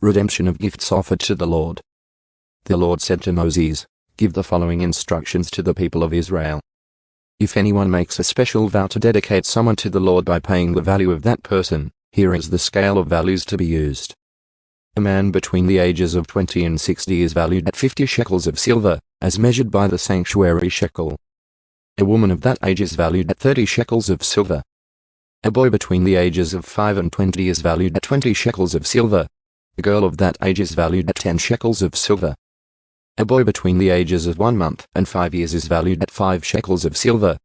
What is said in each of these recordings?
Redemption of gifts offered to the Lord. The Lord said to Moses, "Give the following instructions to the people of Israel. If anyone makes a special vow to dedicate someone to the Lord by paying the value of that person, here is the scale of values to be used. A man between the ages of 20 and 60 is valued at 50 shekels of silver, as measured by the sanctuary shekel. A woman of that age is valued at 30 shekels of silver. A boy between the ages of 5 and 20 is valued at 20 shekels of silver. A girl of that age is valued at 10 shekels of silver. A boy between the ages of 1 month and 5 years is valued at 5 shekels of silver.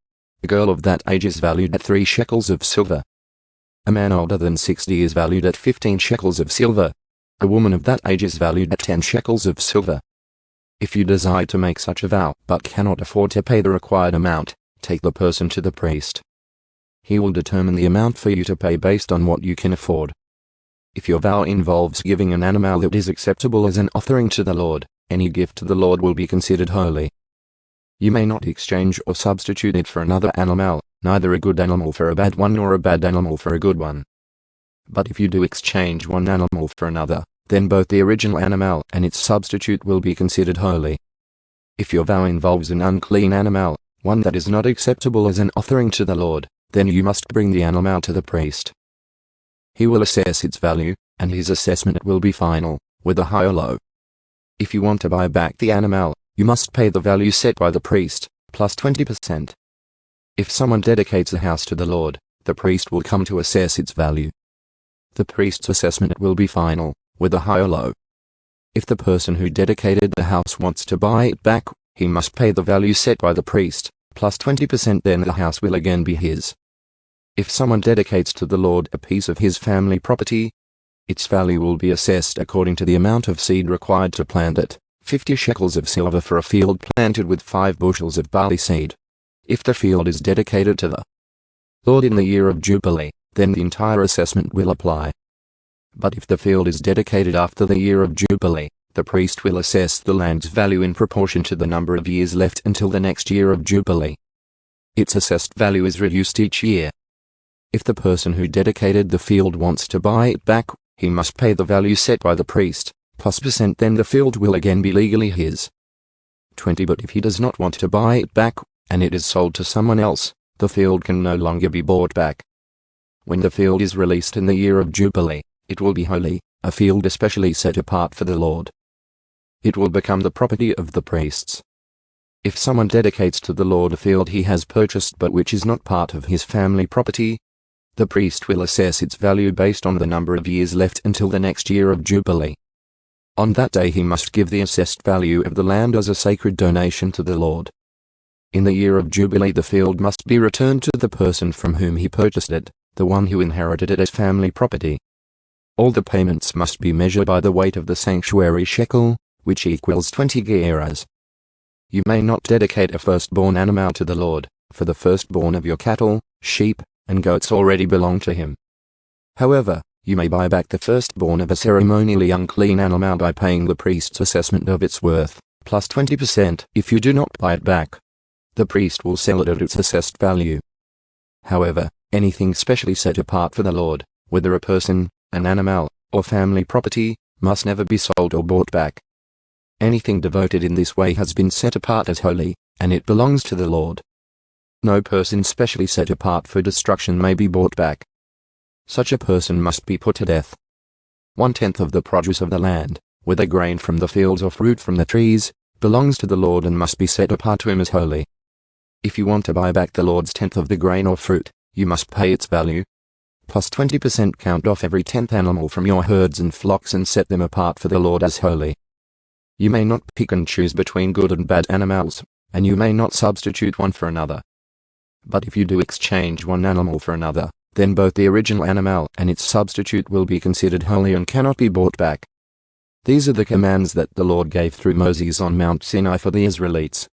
A girl of that age is valued at 3 shekels of silver. A man older than 60 is valued at 15 shekels of silver. A woman of that age is valued at 10 shekels of silver. If you desire to make such a vow but cannot afford to pay the required amount, take the person to the priest. He will determine the amount for you to pay based on what you can afford. If your vow involves giving an animal that is acceptable as an offering to the Lord, any gift to the Lord will be considered holy. You may not exchange or substitute it for another animal, neither a good animal for a bad one nor a bad animal for a good one. But if you do exchange one animal for another, then both the original animal and its substitute will be considered holy. If your vow involves an unclean animal, one that is not acceptable as an offering to the Lord, then you must bring the animal to the priest. He will assess its value, and his assessment will be final, whether high or low. If you want to buy back the animal, you must pay the value set by the priest, plus 20%. If someone dedicates a house to the Lord, the priest will come to assess its value. The priest's assessment will be final, whether high or low. If the person who dedicated the house wants to buy it back, he must pay the value set by the priest, plus 20%, then the house will again be his. If someone dedicates to the Lord a piece of his family property, its value will be assessed according to the amount of seed required to plant it, 50 shekels of silver for a field planted with 5 bushels of barley seed. If the field is dedicated to the Lord in the year of Jubilee, then the entire assessment will apply. But if the field is dedicated after the year of Jubilee, the priest will assess the land's value in proportion to the number of years left until the next year of Jubilee. Its assessed value is reduced each year. If the person who dedicated the field wants to buy it back, he must pay the value set by the priest, plus %, then the field will again be legally his. 20. But if he does not want to buy it back, and it is sold to someone else, the field can no longer be bought back. When the field is released in the year of Jubilee, it will be holy, a field especially set apart for the Lord. It will become the property of the priests. If someone dedicates to the Lord a field he has purchased but which is not part of his family property, the priest will assess its value based on the number of years left until the next year of Jubilee. On that day he must give the assessed value of the land as a sacred donation to the Lord. In the year of Jubilee the field must be returned to the person from whom he purchased it, the one who inherited it as family property. All the payments must be measured by the weight of the sanctuary shekel, which equals 20 gerahs. You may not dedicate a firstborn animal to the Lord, for the firstborn of your cattle, sheep, and goats already belong to him. However, you may buy back the firstborn of a ceremonially unclean animal by paying the priest's assessment of its worth, plus 20%. If you do not buy it back, the priest will sell it at its assessed value. However, anything specially set apart for the Lord, whether a person, an animal, or family property, must never be sold or bought back. Anything devoted in this way has been set apart as holy, and it belongs to the Lord. No person specially set apart for destruction may be bought back. Such a person must be put to death. 1/10 of the produce of the land, whether grain from the fields or fruit from the trees, belongs to the Lord and must be set apart to him as holy. If you want to buy back the Lord's 10th of the grain or fruit, you must pay its value, plus 20%. Count off every 10th animal from your herds and flocks and set them apart for the Lord as holy. You may not pick and choose between good and bad animals, and you may not substitute one for another. But if you do exchange one animal for another, then both the original animal and its substitute will be considered holy and cannot be bought back. These are the commands that the Lord gave through Moses on Mount Sinai for the Israelites.